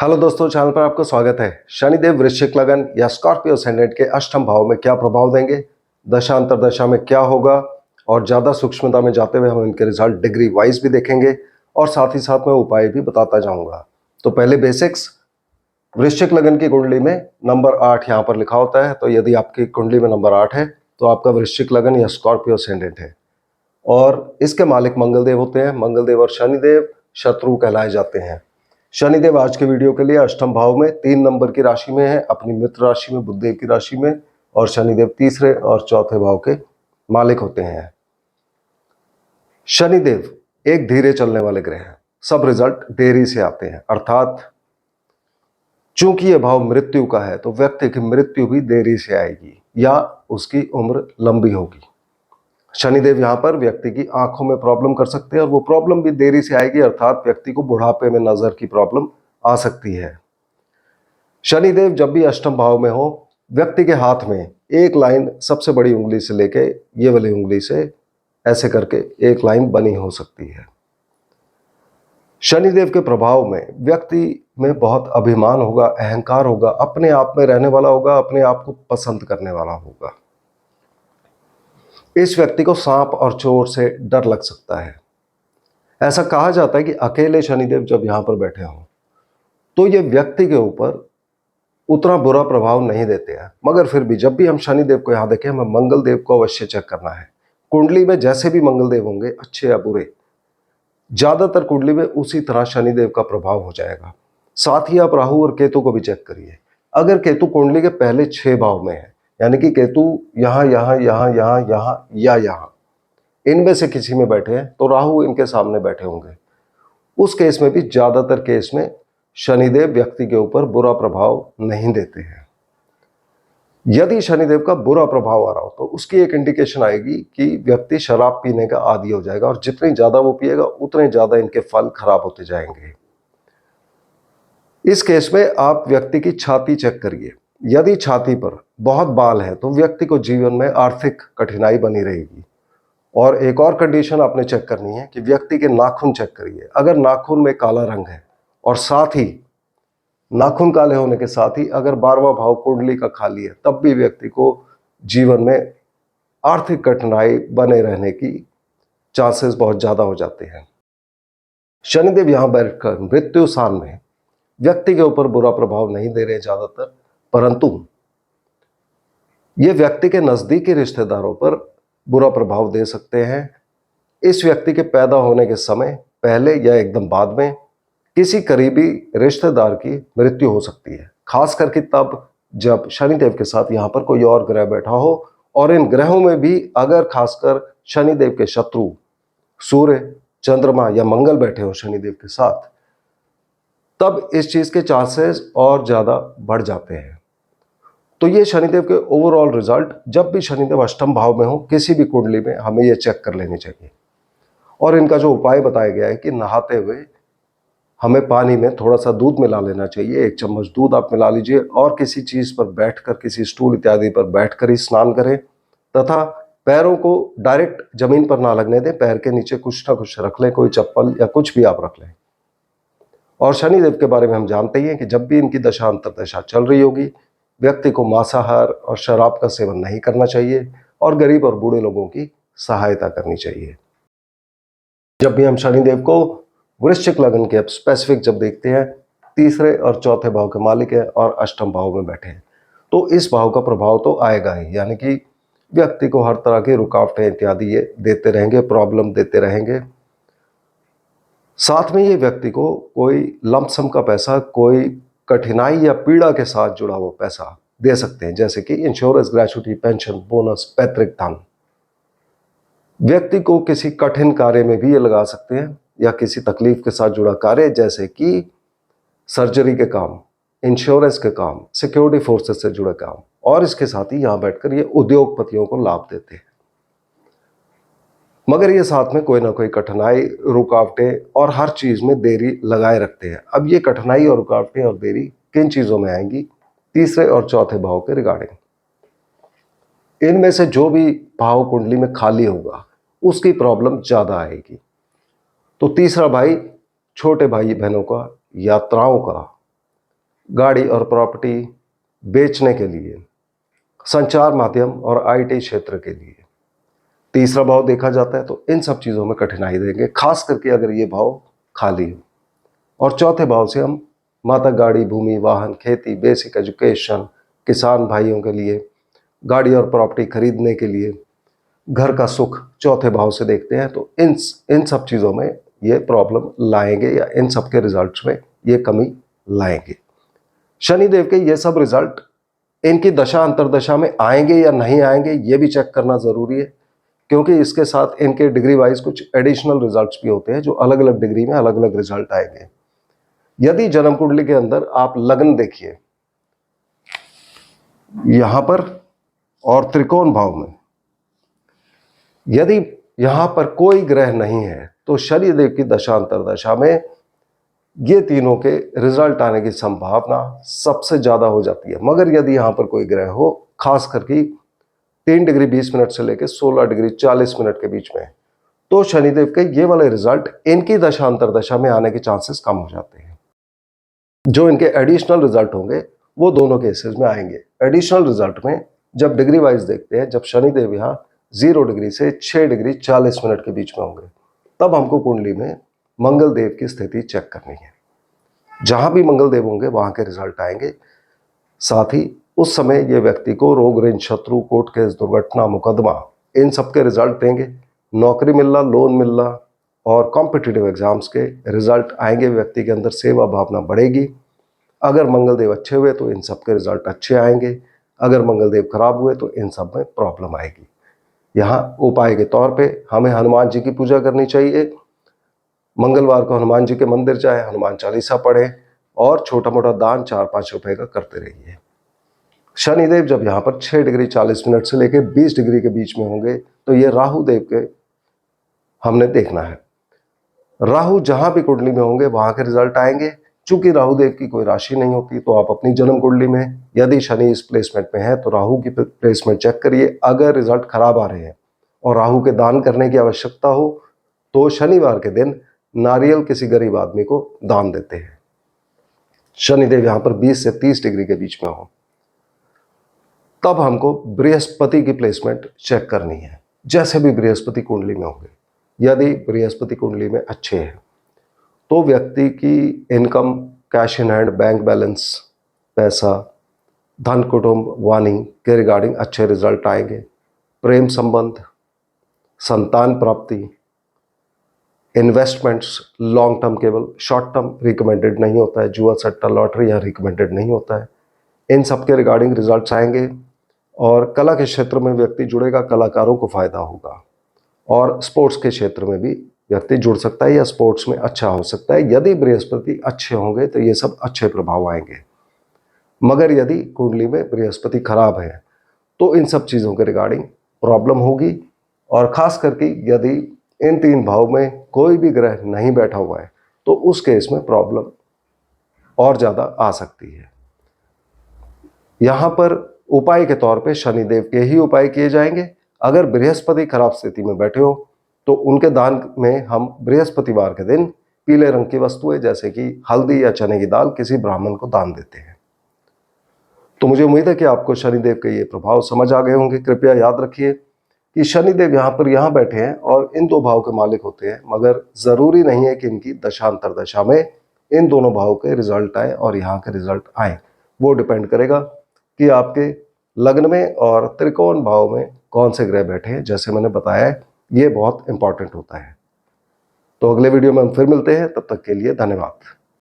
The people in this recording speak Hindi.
हेलो दोस्तों, चैनल पर आपका स्वागत है। शनिदेव वृश्चिक लगन या स्कॉर्पियो असेंडेंट के अष्टम भाव में क्या प्रभाव देंगे, दशा अंतरदशा में क्या होगा, और ज़्यादा सूक्ष्मता में जाते हुए हम इनके रिजल्ट डिग्री वाइज भी देखेंगे और साथ ही साथ मैं उपाय भी बताता जाऊंगा। तो पहले बेसिक्स। वृश्चिक लगन की कुंडली में नंबर 8 यहाँ पर लिखा होता है, तो यदि आपकी कुंडली में नंबर 8 है तो आपका वृश्चिक लगन या स्कॉर्पियो असेंडेंट है। और इसके मालिक मंगलदेव होते हैं। मंगलदेव और शनिदेव शत्रु कहलाए जाते हैं। शनिदेव आज के वीडियो के लिए अष्टम भाव में 3 नंबर की राशि में है, अपनी मित्र राशि में, बुधदेव की राशि में। और शनिदेव तीसरे और चौथे भाव के मालिक होते हैं। शनिदेव एक धीरे चलने वाले ग्रह हैं। सब रिजल्ट देरी से आते हैं, अर्थात चूंकि यह भाव मृत्यु का है तो व्यक्ति की मृत्यु भी देरी से आएगी या उसकी उम्र लंबी होगी। शनिदेव यहाँ पर व्यक्ति की आंखों में प्रॉब्लम कर सकते हैं और वो प्रॉब्लम भी देरी से आएगी, अर्थात व्यक्ति को बुढ़ापे में नजर की प्रॉब्लम आ सकती है। शनिदेव जब भी अष्टम भाव में हो, व्यक्ति के हाथ में एक लाइन सबसे बड़ी उंगली से लेके ये वाली उंगली से ऐसे करके एक लाइन बनी हो सकती है। शनिदेव के प्रभाव में व्यक्ति में बहुत अभिमान होगा, अहंकार होगा, अपने आप में रहने वाला होगा, अपने आप को पसंद करने वाला होगा। इस व्यक्ति को सांप और चोर से डर लग सकता है। ऐसा कहा जाता है कि अकेले शनिदेव जब यहां पर बैठे हों तो ये व्यक्ति के ऊपर उतना बुरा प्रभाव नहीं देते हैं, मगर फिर भी जब भी हम शनिदेव को यहां देखें, हमें मंगल देव को अवश्य चेक करना है। कुंडली में जैसे भी मंगल देव होंगे, अच्छे या बुरे, ज्यादातर कुंडली में उसी तरह शनिदेव का प्रभाव हो जाएगा। साथ ही आप राहु और केतु को भी चेक करिए। अगर केतु कुंडली के पहले 6 भाव में है, यानी कि केतु यहां यहां यहां यहां यहां या यहां इनमें से किसी में बैठे हैं, तो राहु इनके सामने बैठे होंगे। उस केस में भी ज्यादातर केस में शनिदेव व्यक्ति के ऊपर बुरा प्रभाव नहीं देते हैं। यदि शनिदेव का बुरा प्रभाव आ रहा हो तो उसकी एक इंडिकेशन आएगी कि व्यक्ति शराब पीने का आदी हो जाएगा, और जितनी ज्यादा वो पिएगा उतने ज्यादा इनके फल खराब होते जाएंगे। इस केस में आप व्यक्ति की छाती चेक करिए। यदि छाती पर बहुत बाल है तो व्यक्ति को जीवन में आर्थिक कठिनाई बनी रहेगी। और एक और कंडीशन आपने चेक करनी है कि व्यक्ति के नाखून चेक करिए। अगर नाखून में काला रंग है और साथ ही नाखून काले होने के साथ ही अगर 12वां भाव कुंडली का खाली है, तब भी व्यक्ति को जीवन में आर्थिक कठिनाई बने रहने की चांसेस बहुत ज्यादा हो जाते हैं। शनिदेव यहां बैठकर मृत्यु स्थान में व्यक्ति के ऊपर बुरा प्रभाव नहीं दे रहे ज्यादातर, परंतु ये व्यक्ति के नजदीकी रिश्तेदारों पर बुरा प्रभाव दे सकते हैं। इस व्यक्ति के पैदा होने के समय पहले या एकदम बाद में किसी करीबी रिश्तेदार की मृत्यु हो सकती है, खास करके तब जब शनिदेव के साथ यहाँ पर कोई और ग्रह बैठा हो। और इन ग्रहों में भी अगर खासकर शनिदेव के शत्रु सूर्य, चंद्रमा या मंगल बैठे हो शनिदेव के साथ, तब इस चीज के चांसेस और ज्यादा बढ़ जाते हैं। तो ये शनिदेव के ओवरऑल रिजल्ट, जब भी शनिदेव अष्टम भाव में हो किसी भी कुंडली में, हमें ये चेक कर लेनी चाहिए। और इनका जो उपाय बताया गया है कि नहाते हुए हमें पानी में थोड़ा सा दूध मिला लेना चाहिए। 1 चम्मच दूध आप मिला लीजिए और किसी चीज पर बैठकर, किसी स्टूल इत्यादि पर बैठकर ही स्नान करें, तथा पैरों को डायरेक्ट जमीन पर ना लगने दें। पैर के नीचे कुछ ना कुछ रख लें, कोई चप्पल या कुछ भी आप रख लें। और शनिदेव के बारे में हम जानते ही हैं कि जब भी इनकी दशा अंतरदशा चल रही होगी, व्यक्ति को मांसाहार और शराब का सेवन नहीं करना चाहिए और गरीब और बूढ़े लोगों की सहायता करनी चाहिए। जब भी हम शनिदेव को वृश्चिक लगन के स्पेसिफिक जब देखते हैं, तीसरे और चौथे भाव के मालिक है और अष्टम भाव में बैठे हैं, तो इस भाव का प्रभाव तो आएगा ही, यानी कि व्यक्ति को हर तरह की रुकावटें इत्यादि ये देते रहेंगे, प्रॉब्लम देते रहेंगे। साथ में ये व्यक्ति को कोई लमसम का पैसा, कोई कठिनाई या पीड़ा के साथ जुड़ा हुआ पैसा दे सकते हैं, जैसे कि इंश्योरेंस, ग्रेच्युटी, पेंशन, बोनस, पैतृक धन। व्यक्ति को किसी कठिन कार्य में भी ये लगा सकते हैं, या किसी तकलीफ के साथ जुड़ा कार्य, जैसे कि सर्जरी के काम, इंश्योरेंस के काम, सिक्योरिटी फोर्सेस से जुड़े काम। और इसके साथ ही यहां बैठकर ये उद्योगपतियों को लाभ देते हैं। मगर ये साथ में कोई ना कोई कठिनाई, रुकावटें और हर चीज में देरी लगाए रखते हैं। अब ये कठिनाई और रुकावटें और देरी किन चीजों में आएंगी? तीसरे और चौथे भाव के रिगार्डिंग। इनमें से जो भी भाव कुंडली में खाली होगा उसकी प्रॉब्लम ज्यादा आएगी। तो तीसरा भाई छोटे भाई बहनों का, यात्राओं का, गाड़ी और प्रॉपर्टी बेचने के लिए, संचार माध्यम और आईटी क्षेत्र के लिए। तीसरा भाव देखा जाता है तो इन सब चीज़ों में कठिनाई देंगे, खास करके अगर ये भाव खाली हो। और चौथे भाव से हम माता, गाड़ी, भूमि, वाहन, खेती, बेसिक एजुकेशन, किसान भाइयों के लिए, गाड़ी और प्रॉपर्टी खरीदने के लिए, घर का सुख चौथे भाव से देखते हैं तो इन सब चीज़ों में ये प्रॉब्लम लाएंगे या इन सब के रिजल्ट्स में ये कमी लाएंगे। शनिदेव के ये सब रिजल्ट इनकी दशा अंतरदशा में आएंगे या नहीं आएंगे ये भी चेक करना ज़रूरी है, क्योंकि इसके साथ इनके डिग्री वाइज कुछ एडिशनल रिजल्ट्स भी होते हैं जो अलग अलग डिग्री में अलग अलग रिजल्ट आएंगे। यदि जन्म कुंडली के अंदर आप लग्न देखिए यहां पर और त्रिकोण भाव में, यदि यहां पर कोई ग्रह नहीं है तो शनिदेव की दशा अंतरदशा में ये तीनों के रिजल्ट आने की संभावना सबसे ज्यादा हो जाती है। मगर यदि यहां पर कोई ग्रह हो, खास करके 3 डिग्री 20 मिनट से लेकर 16 डिग्री 40 मिनट के बीच में, तो शनिदेव के ये वाले रिजल्ट इनकी दशा अंतरदशा में आने के चांसेस कम हो जाते हैं। जो इनके एडिशनल रिजल्ट होंगे वो दोनों केसेस में आएंगे। एडिशनल रिजल्ट में जब डिग्री वाइज देखते हैं, जब शनिदेव यहाँ 0 डिग्री से 6 डिग्री 40 मिनट के बीच में होंगे, तब हमको कुंडली में मंगल देव की स्थिति चेक करनी है। जहां भी मंगल देव होंगे वहां के रिजल्ट आएंगे। साथ ही उस समय ये व्यक्ति को रोग, ऋण, शत्रु, कोर्ट केस, दुर्घटना, मुकदमा, इन सब के रिजल्ट देंगे। नौकरी मिलना, लोन मिलना और कॉम्पिटिटिव एग्जाम्स के रिजल्ट आएंगे। व्यक्ति के अंदर सेवा भावना बढ़ेगी। अगर मंगल देव अच्छे हुए तो इन सब के रिजल्ट अच्छे आएंगे। अगर मंगल देव खराब हुए तो इन सब में प्रॉब्लम आएगी। यहाँ उपाय के तौर पे हमें हनुमान जी की पूजा करनी चाहिए। मंगलवार को हनुमान जी के मंदिर जाए, हनुमान चालीसा पढ़े और छोटा मोटा दान 4-5 रुपए का करते रहिए। शनिदेव जब यहाँ पर 6 डिग्री 40 मिनट से लेकर 20 डिग्री के बीच में होंगे तो ये राहु देव के हमने देखना है। राहु जहां भी कुंडली में होंगे वहां के रिजल्ट आएंगे। चूंकि राहु देव की कोई राशि नहीं होती तो आप अपनी जन्म कुंडली में यदि शनि इस प्लेसमेंट में है तो राहु की प्लेसमेंट चेक करिए। अगर रिजल्ट खराब आ रहे हैं और राहु के दान करने की आवश्यकता हो तो शनिवार के दिन नारियल किसी गरीब आदमी को दान देते हैं। शनिदेव यहाँ पर 20 से 30 डिग्री के बीच में हो, तब हमको बृहस्पति की प्लेसमेंट चेक करनी है। जैसे भी बृहस्पति कुंडली में होंगे, यदि बृहस्पति कुंडली में अच्छे हैं तो व्यक्ति की income, cash in hand, bank balance, पैसा, धन, कुटुंब, वाणी के रिगार्डिंग अच्छे रिजल्ट आएंगे। प्रेम संबंध, संतान प्राप्ति, इन्वेस्टमेंट्स, लॉन्ग टर्म केवल, शॉर्ट टर्म रिकमेंडेड नहीं होता है। जुआ, सट्टा, लॉटरी यहाँ रिकमेंडेड नहीं होता है। इन सब के रिगार्डिंग रिजल्ट्स आएंगे। और कला के क्षेत्र में व्यक्ति जुड़ेगा, कलाकारों को फायदा होगा। और स्पोर्ट्स के क्षेत्र में भी व्यक्ति जुड़ सकता है या स्पोर्ट्स में अच्छा हो सकता है। यदि बृहस्पति अच्छे होंगे तो ये सब अच्छे प्रभाव आएंगे। मगर यदि कुंडली में बृहस्पति खराब है तो इन सब चीज़ों के रिगार्डिंग प्रॉब्लम होगी। और खास करके यदि इन 3 भाव में कोई भी ग्रह नहीं बैठा हुआ है तो उस केस में प्रॉब्लम और ज़्यादा आ सकती है। यहाँ पर उपाय के तौर पे शनिदेव के ही उपाय किए जाएंगे। अगर बृहस्पति खराब स्थिति में बैठे हो तो उनके दान में हम बृहस्पतिवार के दिन पीले रंग की वस्तुएं जैसे कि हल्दी या चने की दाल किसी ब्राह्मण को दान देते हैं। तो मुझे उम्मीद है कि आपको शनिदेव के ये प्रभाव समझ आ गए होंगे। कृपया याद रखिए कि शनिदेव यहाँ बैठे हैं और इन 2 भाव के मालिक होते हैं, मगर जरूरी नहीं है कि इनकी दशा अंतरदशा में इन दोनों भाव के रिजल्ट आए और यहाँ के रिजल्ट आए। वो डिपेंड करेगा कि आपके लग्न में और त्रिकोण भाव में कौन से ग्रह बैठे हैं। जैसे मैंने बताया है, ये बहुत इंपॉर्टेंट होता है। तो अगले वीडियो में हम फिर मिलते हैं, तब तक के लिए धन्यवाद।